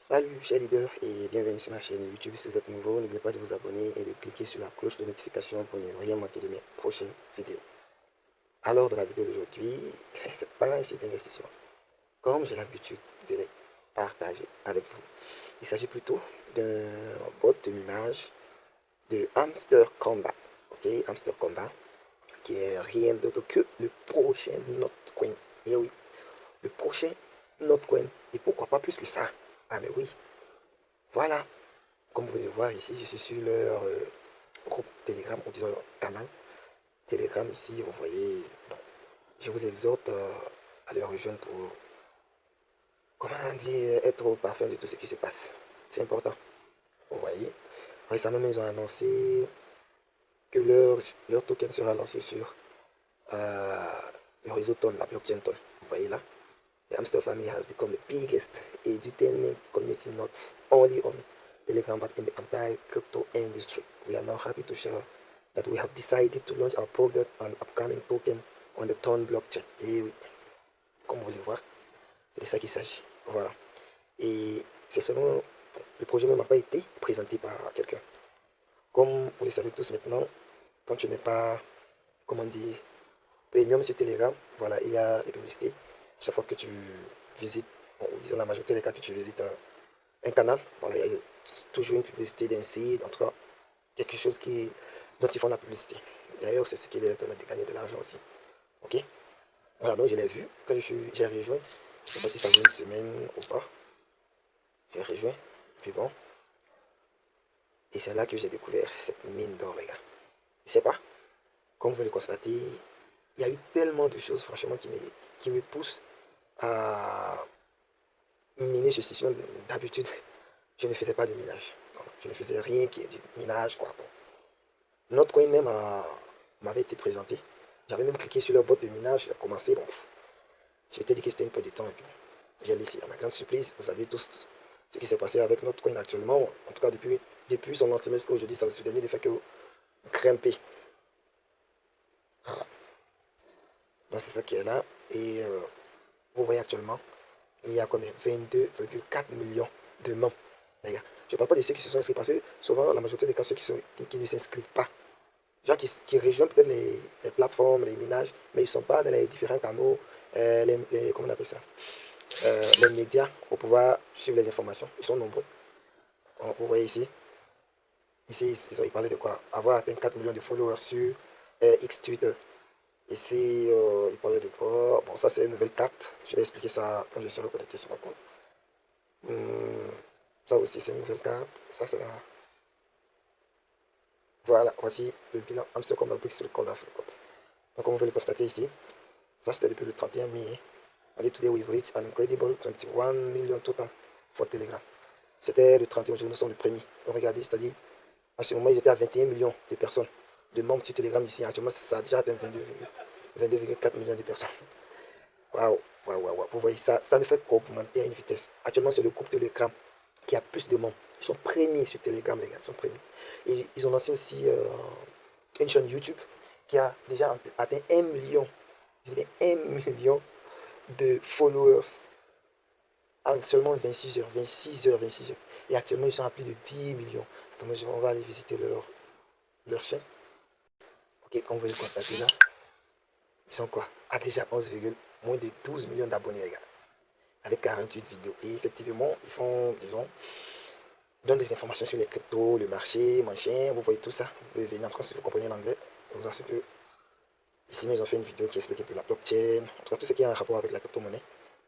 Salut chers leaders et bienvenue sur ma chaîne YouTube. Si vous êtes nouveau, n'oubliez pas de vous abonner et de cliquer sur la cloche de notification pour ne rien manquer de mes prochaines vidéos. Alors, dans la vidéo d'aujourd'hui, c'est pas un site d'investissement, comme j'ai l'habitude de les partager avec vous. Il s'agit plutôt d'un bot de minage de Hamster Combat. Ok, Hamster Combat, qui est rien d'autre que le prochain Notcoin. Et oui, le prochain Notcoin. Et pourquoi pas plus que ça? Ah mais oui, voilà. Comme vous pouvez le voir ici, je suis sur leur groupe Telegram, ou disons leur canal Telegram ici, vous voyez. Donc, je vous exhorte à les rejoindre pour, comment on dit, être au parfum de tout ce qui se passe. C'est important, vous voyez. Récemment, ils ont annoncé que leur token sera lancé sur le réseau Ton, la blockchain Ton. Vous voyez là. The Hamster family has become the biggest edutainment community not only on Telegram but in the entire crypto industry. We are now happy to share that we have decided to launch our product and upcoming token on the Ton blockchain. Et oui, comme vous voulez voir, c'est de ça qu'il s'agit. Voilà. Et c'est seulement, le projet même n'a pas été présenté par quelqu'un. Comme vous le savez tous maintenant, quand tu n'es pas, comment dire, premium sur Telegram, voilà, il y a des publicités. Chaque fois que tu visites, bon, disons la majorité des cas que tu visites un canal, voilà, il y a toujours une publicité d'un site, en tout cas, quelque chose dont ils font la publicité. D'ailleurs, c'est ce qui leur permet de gagner de l'argent aussi. Ok? Voilà, donc je l'ai vu, quand j'ai rejoint, je ne sais pas si ça fait une semaine ou pas, j'ai rejoint, puis bon, et c'est là que j'ai découvert cette mine d'or, les gars. Je sais pas, comme vous le constatez, il y a eu tellement de choses, franchement, qui me poussent à miner ce session. D'habitude, je ne faisais pas de minage. Donc, je ne faisais rien qui est du minage, quoi. Bon. Notre coin même m'avait été présenté. J'avais même cliqué sur le bot de minage, j'ai commencé. Bon, je m'étais dit que c'était une peu de temps. Et puis, j'ai laissé. À ma grande surprise, vous savez tous ce qui s'est passé avec notre coin actuellement. En tout cas, depuis son lancement jusqu'à aujourd'hui, ça se dernier ne fait que grimper. Voilà. Donc, c'est ça qui est là. Et vous voyez actuellement, il y a comme 22,4 millions de membres, les gars. Je ne parle pas de ceux qui se sont inscrits parce que souvent, la majorité des cas, ceux qui ne s'inscrivent pas, gens qui rejoignent peut-être les plateformes, les minages, mais ils ne sont pas dans les différents canaux, comment on appelle ça, les médias pour pouvoir suivre les informations. Ils sont nombreux. Donc, vous voyez ici ils parlaient de quoi? Avoir atteint 4 millions de followers sur X Twitter. Ici, il parlait de quoi? Bon, ça c'est une nouvelle carte. Je vais expliquer ça quand je serai connecté sur mon compte. Ça aussi, c'est une nouvelle carte. Ça, c'est la... Voilà, voici le bilan Hamster comme brique sur le code d'Afrique. Donc, comme vous pouvez le constater ici, ça c'était depuis le 31 mai. On dit today we've reached an incredible 21 million total for Telegram. C'était le 31 jour, nous sommes le premier. Donc, regardez, c'est-à-dire, à ce moment, ils étaient à 21 millions de personnes, de membres sur Telegram ici. Actuellement, ça a déjà atteint 22,4 millions de personnes. Waouh, waouh, waouh, waouh. Vous voyez, ça ne fait qu'augmenter à une vitesse. Actuellement, c'est le groupe Telegram qui a plus de membres. Ils sont premiers sur Telegram, les gars, ils sont premiers. Et ils ont lancé aussi une chaîne YouTube qui a déjà atteint 1 million, je dirais 1 million de followers en seulement 26 heures, 26 heures, 26 heures. Et actuellement, ils sont à plus de 10 millions. Attendez, on va aller visiter leur chaîne. Ok, comme vous le constatez là, ils sont quoi? À déjà 11, moins de 12 millions d'abonnés, les gars. Avec 48 vidéos. Et effectivement, ils font, disons, donnent des informations sur les cryptos, le marché, machin. Vous voyez tout ça. Vous pouvez venir, en tout cas, si vous comprenez l'anglais. Vous en savez que ici, ils ont fait une vidéo qui explique un peu la blockchain. En tout cas, tout ce qui a un rapport avec la crypto-monnaie.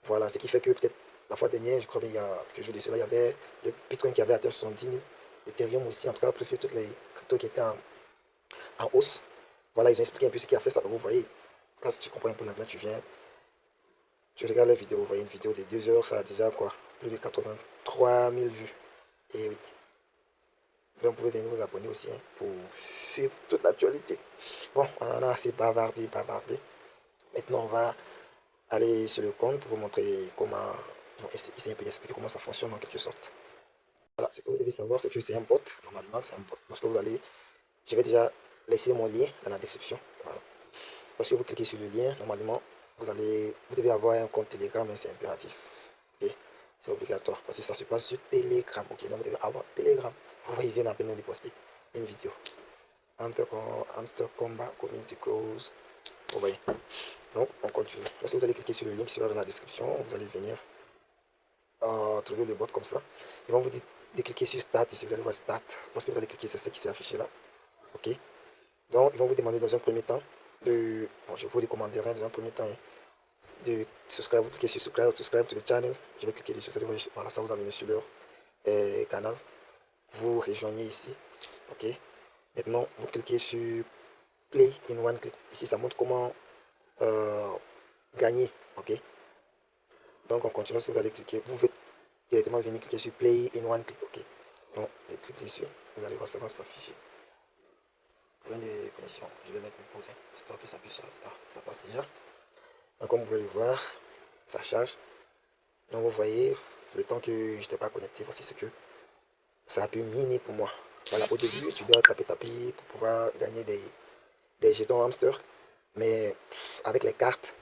Voilà, ce qui fait que peut-être la fois dernière, je crois qu'il y a quelques jours de cela, il y avait le Bitcoin qui avait atteint 70 000. Ethereum aussi, en tout cas, plus que toutes les cryptos qui étaient en hausse. Voilà, ils ont expliqué un peu ce qui a fait ça. Donc, vous voyez, quand si tu comprends un peu l'anglais, tu regardes la vidéo. Vous voyez une vidéo de 2 heures, ça a déjà quoi? Plus de 83 000 vues. Et oui. Donc, vous pouvez venir vous abonner aussi hein, pour suivre toute l'actualité. Bon, on en a assez bavardé, bavardé. Maintenant, on va aller sur le compte pour vous montrer comment, essayer un peu d'expliquer comment ça fonctionne en quelque sorte. Voilà, ce que vous devez savoir, c'est que c'est un bot. Normalement, c'est un bot. Lorsque vous allez, je vais déjà laisser mon lien dans la description. Voilà. Lorsque vous cliquez sur le lien, normalement, vous devez avoir un compte Telegram, mais c'est impératif. Okay? C'est obligatoire parce que ça se passe sur Telegram. Ok, donc vous devez avoir Telegram. Vous voyez, ils viennent à peine de poster une vidéo. Hamster Combat Community Close. Vous voyez. Donc, on continue. Lorsque vous allez cliquer sur le lien qui sera dans la description, vous allez venir trouver le bot comme ça. Ils vont vous dire de cliquer sur Start. Ici, vous allez voir Start. Lorsque vous allez cliquer, c'est ce qui s'est affiché là. Ok. Donc, ils vont vous demander dans un premier temps de. Bon, je vous recommanderai dans un premier temps de subscribe. Vous cliquez sur subscribe to the channel. Je vais cliquer dessus. Voilà, ça vous amène sur leur canal. Vous rejoignez ici. Ok. Maintenant, vous cliquez sur Play in one click. Ici, ça montre comment gagner. Ok. Donc, on continue. Lorsque vous allez cliquer, vous pouvez directement venir cliquer sur Play in one click. Ok. Donc, je clique dessus. Vous allez voir, ça va s'afficher. Problème de connexion. Je vais mettre une pause, histoire que ça puisse charger. Ah, ça passe déjà. Donc, comme vous pouvez le voir, ça charge. Donc, vous voyez, le temps que je n'étais pas connecté, voici ce que ça a pu miner pour moi. Voilà, au début, tu dois taper pour pouvoir gagner des jetons hamster. Mais avec les cartes,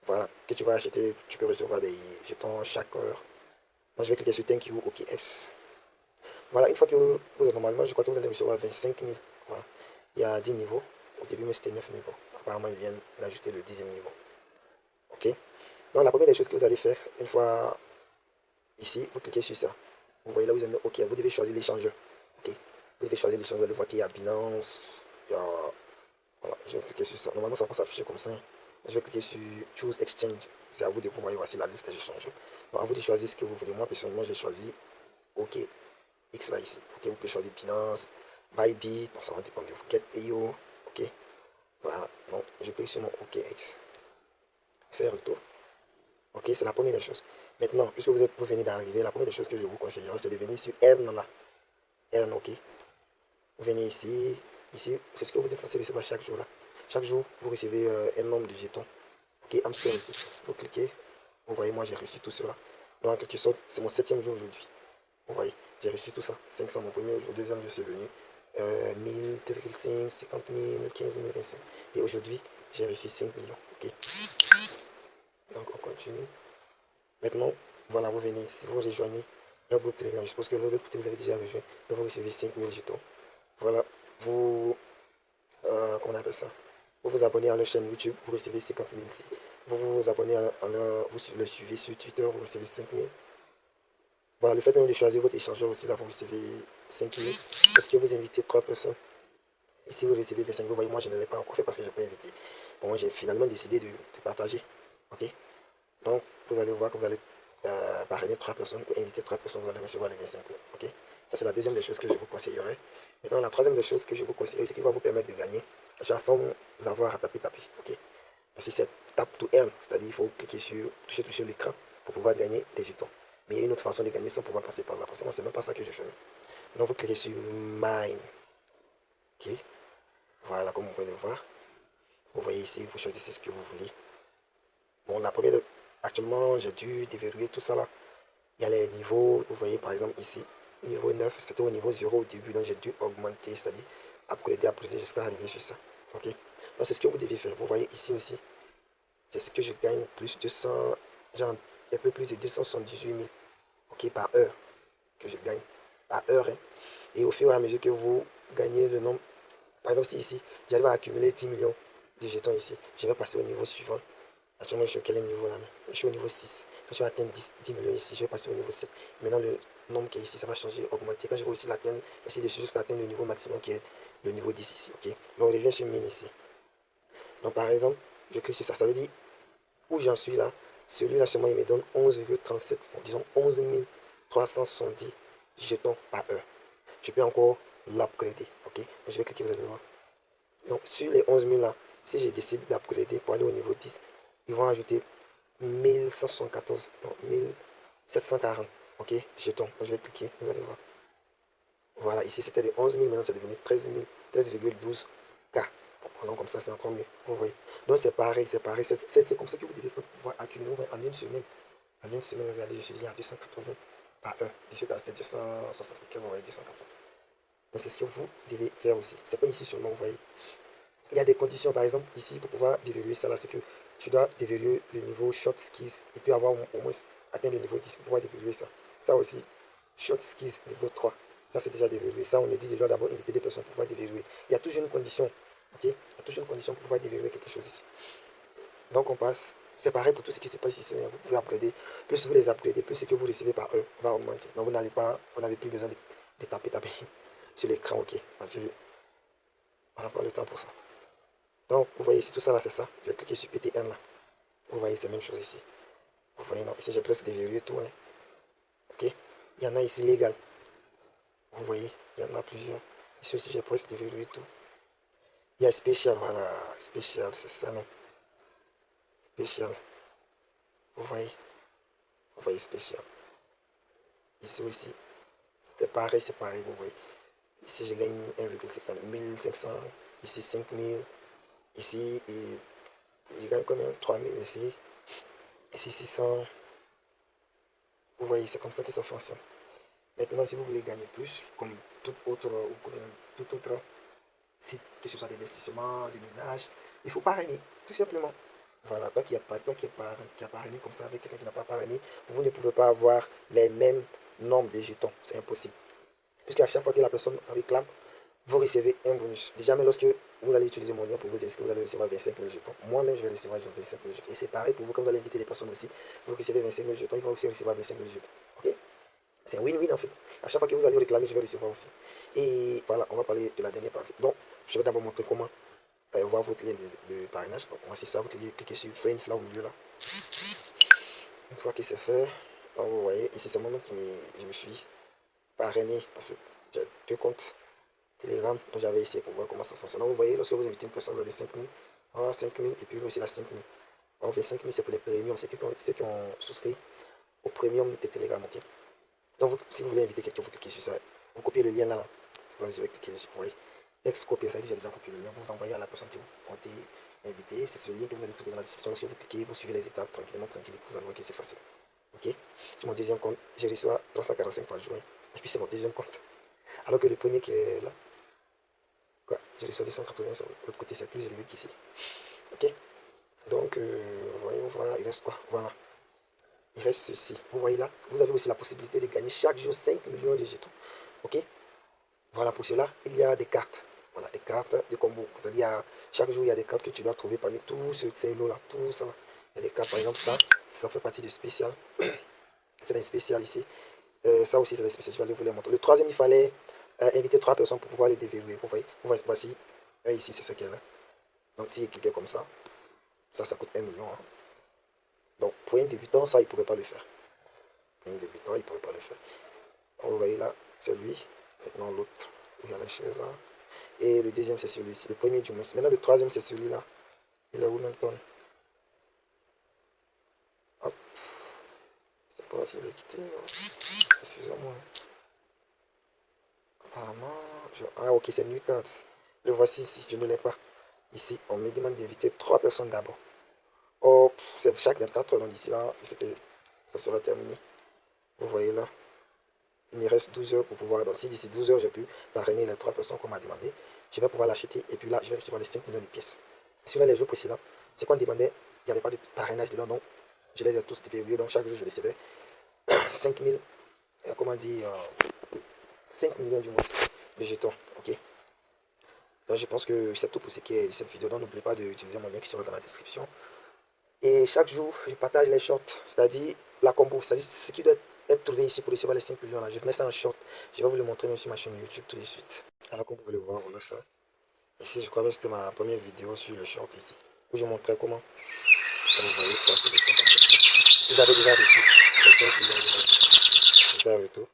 voilà, que tu vas acheter, tu peux recevoir des jetons chaque heure. Moi, je vais cliquer sur Thank you OKX. Voilà, une fois que vous êtes normalement, je crois que vous allez recevoir 25 000. Voilà. Il y a 10 niveaux. Au début, mais c'était 9 niveaux. Apparemment, ils viennent d'ajouter le 10e niveau. Ok. Donc, la première des choses que vous allez faire, une fois ici, vous cliquez sur ça. Vous voyez là, vous avez OK. Vous devez choisir l'échangeur. Ok. Vous devez choisir l'échangeur. Vous allez voir qu'il y a Binance. Il y a... Voilà, je vais cliquer sur ça. Normalement, ça va s'afficher comme ça. Je vais cliquer sur Choose Exchange. C'est à vous de vous voyez, voici la liste des échangeurs. Donc, à vous de choisir ce que vous voulez. Moi, personnellement, j'ai choisi OK. X là ici. Ok, vous pouvez choisir Binance, Bybit, bon, ça va dépendre de vous. Get.io, ok. Voilà, donc je clique sur mon OKX. Faire le tour. Ok, c'est la première des choses. Maintenant, puisque vous venez d'arriver, la première des choses que je vous conseillerais, c'est de venir sur Earn là. Earn, ok. Vous venez ici, ici, c'est ce que vous êtes censé recevoir chaque jour là. Chaque jour, vous recevez un nombre de jetons. Ok, hamster ici. Vous cliquez, vous voyez, moi j'ai reçu tout cela. Donc en quelque sorte, c'est mon 7e jour aujourd'hui. Vous voyez, j'ai reçu tout ça. 500 mon premier jour, deuxième je suis venu. 1000, 2,5, 50 000, 15 000, 25. Et aujourd'hui, j'ai reçu 5 millions. Ok. Donc on continue. Maintenant, voilà, vous venez, si vous rejoignez le groupe Telegram, je suppose que le groupe que vous avez déjà rejoint, donc vous recevez 5 000 jetons. Voilà, vous, comment on appelle ça? Vous vous abonnez à leur chaîne YouTube, vous recevez 50 000 ici. Vous vous abonnez vous le suivez sur Twitter, vous recevez 5 000. Voilà, le fait même de choisir votre échangeur aussi, là, vous recevez 5 000. Parce que vous invitez 3 personnes. Ici, vous recevez 25 000. Vous voyez, moi, je ne l'ai pas encore fait parce que je n'ai pas invité. Bon, moi, j'ai finalement décidé de partager. Ok. Donc, vous allez voir que vous allez parrainer 3 personnes ou inviter 3 personnes, vous allez recevoir les 25 000. Ok. Ça, c'est la deuxième des choses que je vous conseillerais. Maintenant, la troisième des choses que je vous conseille, c'est qui va vous permettre de gagner, genre sans vous avoir à taper. Ok. Parce que c'est tap to earn, c'est-à-dire il faut cliquer toucher l'écran pour pouvoir gagner des jetons. Mais il y a une autre façon de gagner sans pouvoir passer par là. Parce que moi, c'est même pas ça que je fais. Donc, vous cliquez sur Mine. Ok. Voilà, comme vous pouvez le voir. Vous voyez ici, vous choisissez ce que vous voulez. Bon, la première, actuellement, j'ai dû déverrouiller tout ça là. Il y a les niveaux, vous voyez par exemple ici, niveau 9, c'était au niveau 0 au début, donc j'ai dû augmenter, c'est-à-dire upgrader jusqu'à arriver sur ça. Ok. Donc c'est ce que vous devez faire. Vous voyez ici aussi, c'est ce que je gagne, plus 200, genre un peu plus de 278 000, ok, par heure que je gagne, par heure. Hein. Et au fur et à mesure que vous gagnez le nombre, par exemple, si ici, j'arrive à accumuler 10 millions de jetons ici, je vais passer au niveau suivant. Actuellement, je suis au quel niveau là? Je suis au niveau 6. Quand je vais atteindre 10 millions ici, je vais passer au niveau 7. Maintenant, le nombre qui est ici, ça va changer, augmenter. Quand je vais aussi l'atteindre, essayer de jusqu'à atteindre le niveau maximum qui est le niveau 10 ici. Ok. Donc, on revient sur mine ici. Donc, par exemple, je clique sur ça. Ça veut dire où j'en suis là. Celui-là, seulement, il me donne 11,37, disons 11 370 jetons par heure. Je peux encore l'upgrader. Ok. Je vais cliquer, vous allez voir. Donc, sur les 11 000 là, si je décide d'upgrader pour aller au niveau 10, ils vont ajouter 1174, non, 1740. Ok, jetons. Je vais cliquer, vous allez voir. Voilà, ici c'était de 11 000, maintenant c'est devenu 13 000, 13,12 K. Donc comme ça, c'est encore mieux. Vous voyez. Donc c'est pareil, c'est pareil. C'est comme ça que vous devez pouvoir accumuler en une semaine. En une semaine, regardez, je suis déjà à 280 par heure. Je suis à 260, vous voyez, 280. Donc c'est ce que vous devez faire aussi. C'est pas ici seulement, vous voyez. Il y a des conditions, par exemple, ici, pour pouvoir déverrouiller ça là, c'est que tu dois déverrouiller le niveau short skills et puis avoir au moins atteindre le niveau 10 pour pouvoir déverrouiller ça. Ça aussi, short skills niveau 3. Ça, c'est déjà déverrouillé. Ça, on me dit déjà d'abord inviter des personnes pour pouvoir déverrouiller. Il y a toujours une condition. Ok? Il y a toujours une condition pour pouvoir déverrouiller quelque chose ici. Donc, on passe. C'est pareil pour tout ce qui se passe ici. Vous pouvez upgrader. Plus vous les upgradez, plus ce que vous recevez par eux va augmenter. Donc, vous n'avez plus besoin de taper sur l'écran. Ok? Parce que on n'a pas le temps pour ça. Donc, vous voyez ici, tout ça là, c'est ça. Je vais cliquer sur PTN là. Vous voyez, c'est la même chose ici. Vous voyez, non, ici, j'ai presque déverrouillé tout. Hein. Ok? Il y en a ici légal. Vous voyez, il y en a plusieurs. Ici aussi, j'ai presque déverrouillé tout. Il y a spécial, voilà. Spécial, c'est ça, non? Spécial. Vous voyez spécial. Ici aussi, c'est pareil, vous voyez. Ici, je gagne 1,50, 1500. Ici, 5000. Ici, je gagne combien? 3000 ici. Ici, 600. Vous voyez, c'est comme ça que ça fonctionne. Maintenant, si vous voulez gagner plus, comme tout autre site, que ce soit d'investissement, de ménage, il faut parrainer, tout simplement. Voilà, toi qui a parrainé comme ça avec quelqu'un qui n'a pas parrainé, vous ne pouvez pas avoir les mêmes nombres de jetons. C'est impossible. Puisque à chaque fois que la personne réclame, vous recevez un bonus. Déjà, mais lorsque vous allez utiliser mon lien pour vous inscrire, vous allez recevoir 25 000 jetons. Moi-même, je vais recevoir 25 000 jetons. Et c'est pareil pour vous, quand vous allez inviter des personnes aussi, vous recevez 25 000 jetons, ils vont aussi recevoir 25 000 jetons. Ok? C'est un win-win en fait. À chaque fois que vous allez réclamer, je vais recevoir aussi. Et voilà, on va parler de la dernière partie. Donc, je vais d'abord montrer comment voir votre lien de parrainage. Donc, voici ça, vous cliquez sur Friends là au milieu là. Une fois que c'est fait, donc, vous voyez, ici c'est moi-même je me suis parrainé parce que j'ai deux comptes Telegram dont j'avais essayé pour voir comment ça fonctionne. Donc, vous voyez, lorsque vous invitez une personne, vous avez 5 000, 5 000 et puis aussi la 5 000. On fait 5 000, c'est pour les premiums, c'est ceux qui ont souscrit au premium de Telegram. Ok. Donc, si vous voulez inviter quelqu'un, vous cliquez sur ça. Vous copiez le lien là. Donc, je vais cliquer dessus. Vous voyez. Texte copier, ça dit j'ai déjà copié le lien. Vous envoyez à la personne que vous comptez inviter. C'est ce lien que vous allez trouver dans la description. Lorsque vous cliquez, vous suivez les étapes tranquillement, tranquille. Vous allez voir que c'est facile. Ok. Sur mon deuxième compte, j'ai reçu 345 par jour. Et puis, c'est mon deuxième compte. Alors que le premier qui est là, quoi, j'ai reçu 280 sur l'autre côté, c'est plus élevé qu'ici. Ok. Donc, voyez, voilà, il reste quoi? Voilà. Il reste ceci. Vous voyez là, vous avez aussi la possibilité de gagner chaque jour 5 millions de jetons. Ok. Voilà, pour cela, il y a des cartes. Voilà, des cartes de combo. C'est-à-dire, chaque jour, il y a des cartes que tu dois trouver parmi tous ces lots-là. Tout ça. Il y a des cartes, par exemple, ça fait partie du spécial. C'est un spécial ici. Ça aussi, c'est des spécial. Je vais aller vous les montrer. Le troisième, il fallait inviter 3 personnes pour pouvoir les déverrouiller. Vous voyez, voici. Ici, c'est ce qu'il y a là. Donc, si il cliquait comme ça coûte 1 million. Hein. Donc, pour un débutant, ça, il ne pouvait pas le faire. Pour un débutant, il ne pouvait pas le faire. Donc, vous voyez là, c'est lui. Maintenant, l'autre, il y a la chaise là. Et le deuxième, c'est celui-ci. Le premier du moins. Maintenant, le troisième, c'est celui-là. Il est où maintenant? Hop. Je sais pas s'il est quitté. Excusez-moi. Apparemment. Ah, ok, c'est New Cards. Le voici ici. Je ne l'ai pas. Ici, on me demande d'inviter 3 personnes d'abord. Oh, c'est chaque 24 heures. Donc, d'ici là, je sais que ça sera terminé. Vous voyez là. Il me reste 12 heures pour pouvoir. Donc, si d'ici 12 heures, j'ai pu parrainer les 3 personnes qu'on m'a demandé, je vais pouvoir l'acheter. Et puis là, je vais recevoir les 5 millions de pièces. Sur les jours précédents, c'est qu'on demandait, il n'y avait pas de parrainage dedans. Donc, je les ai tous déverrouillés. Donc, chaque jour, je recevais 5 000, comment dire, 5 millions du mois de jetons. Ok. Donc, je pense que c'est tout pour ce qui est de cette vidéo. Donc, n'oubliez pas d'utiliser mon lien qui sera dans la description. Et chaque jour, je partage les shorts, c'est-à-dire la combo, c'est-à-dire ce qui doit être trouvé ici pour recevoir les 5 millions là. Je mets ça en short. Je vais vous le montrer même sur ma chaîne YouTube tout de suite. Alors, comme vous pouvez le voir, on a ça. Ici, je crois que c'était ma première vidéo sur le short ici, où je montrais comment. Comme vous voyez, j'avais déjà reçu les 5 millions. Je fais un retour.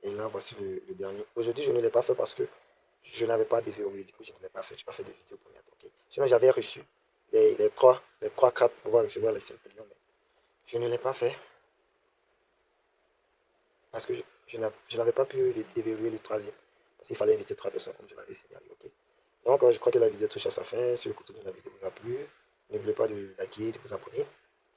Et là, voici le dernier. Aujourd'hui, je ne l'ai pas fait parce que je n'avais pas déverrouillé. Du coup, je ne l'ai pas fait. Je n'ai pas fait de vidéo pour m'attaquer. Sinon, j'avais reçu les trois cartes pour pouvoir recevoir les 5 millions. Mais je ne l'ai pas fait parce que je n'avais pas pu déverrouiller le troisième. Parce qu'il fallait inviter 3 personnes comme je l'avais signalé. Ok. Donc, je crois que la vidéo touche à sa fin. Si le contenu de la vidéo vous a plu, n'oubliez pas de liker, de vous abonner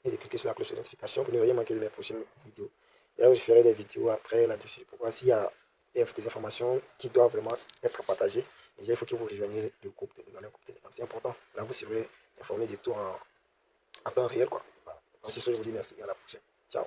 et de cliquer sur la cloche de notification pour ne rien manquer de mes prochaines vidéos. Et là, je ferai des vidéos après là-dessus pour voir s'il y a des informations qui doivent vraiment être partagées. Déjà, il faut que vous rejoigniez le groupe Telegram. C'est important. Là, vous serez informé de tout en temps réel, quoi. Voilà. En ce soir, je vous dis merci. À la prochaine. Ciao.